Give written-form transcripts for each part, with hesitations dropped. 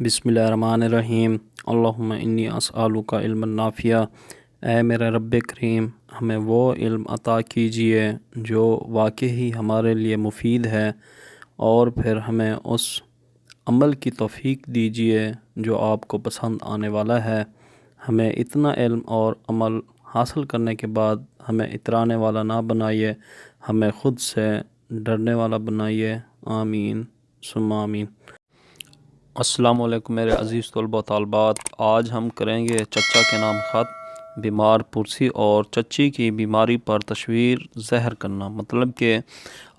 बिस्मिल्लाहिर्रहमानिर्रहीम। अल्लाहुम्मा इन्नी अस्अलुका इल्मन नाफिया। ऐ मेरे रब्बे करीम, हमें वो इल्म अता कीजिए जो वाकई हमारे लिए मुफीद है, और फिर हमें उस अमल की तौफीक दीजिए जो आपको पसंद आने वाला है। हमें इतना इल्म और अमल हासिल करने के बाद हमें इतराने वाला ना बनाइए, हमें ख़ुद से डरने वाला बनाइए। आमीन सुम्मा आमीन। अस्सलामु अलैकुम मेरे अज़ीज़ तलबा तालबात। आज हम करेंगे चचा के नाम ख़त, बीमार पुरसी और चच्ची की बीमारी पर तशवीर ज़हर करना। मतलब कि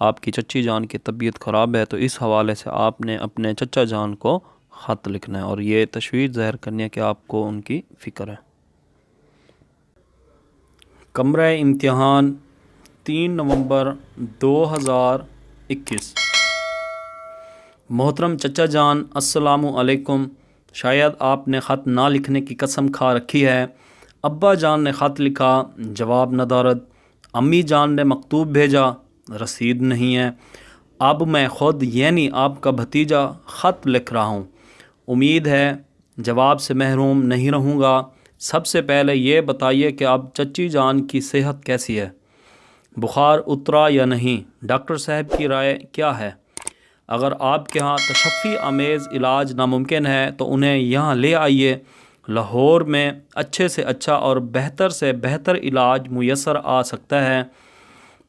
आपकी चच्ची जान की तबीयत ख़राब है तो इस हवाले से आपने अपने चचा जान को ख़त लिखना है और ये तशवीर ज़हर करनी है कि आपको उनकी फ़िक्र है। कमरा इम्तिहान 3 नवंबर 2021। मोहतरम चचा जान, अस्सलामु अलैकुम। शायद आपने ख़त ना लिखने की कसम खा रखी है। अब्बा जान ने ख़त लिखा, जवाब नदारद। अम्मी जान ने मकतूब भेजा, रसीद नहीं है। अब मैं ख़ुद यानी आपका भतीजा ख़त लिख रहा हूँ। उम्मीद है जवाब से महरूम नहीं रहूँगा। सबसे पहले ये बताइए कि अब चच्ची जान की सेहत कैसी है? बुखार उतरा या नहीं? डॉक्टर साहब की राय क्या है? अगर आपके यहाँ तशफ़ी आमेज़ इलाज नामुमकिन है तो उन्हें यहाँ ले आइए। लाहौर में अच्छे से अच्छा और बेहतर से बेहतर इलाज मुयस्सर आ सकता है।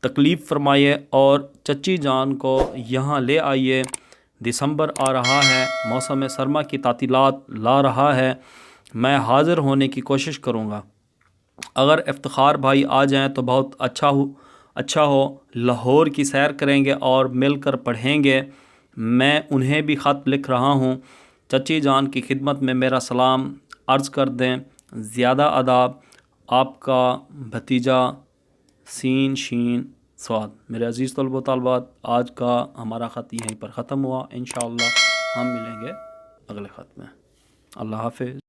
तकलीफ़ फरमाइए और चच्ची जान को यहाँ ले आइए। दिसंबर आ रहा है, मौसम सरमा की तातीलात ला रहा है। मैं हाज़िर होने की कोशिश करूँगा। अगर इफ्तिखार भाई आ जाएँ तो बहुत अच्छा हो। लाहौर की सैर करेंगे और मिलकर पढ़ेंगे। मैं उन्हें भी ख़त लिख रहा हूँ। चच्ची जान की खिदमत में मेरा सलाम अर्ज़ कर दें। ज़्यादा अदाब, आपका भतीजा सीन शीन स्वाद। मेरे अज़ीज़ तलबा तालबात, आज का हमारा ख़त यहीं पर ख़त्म हुआ। इंशाअल्लाह हम मिलेंगे अगले ख़त में। अल्लाह हाफ़िज़।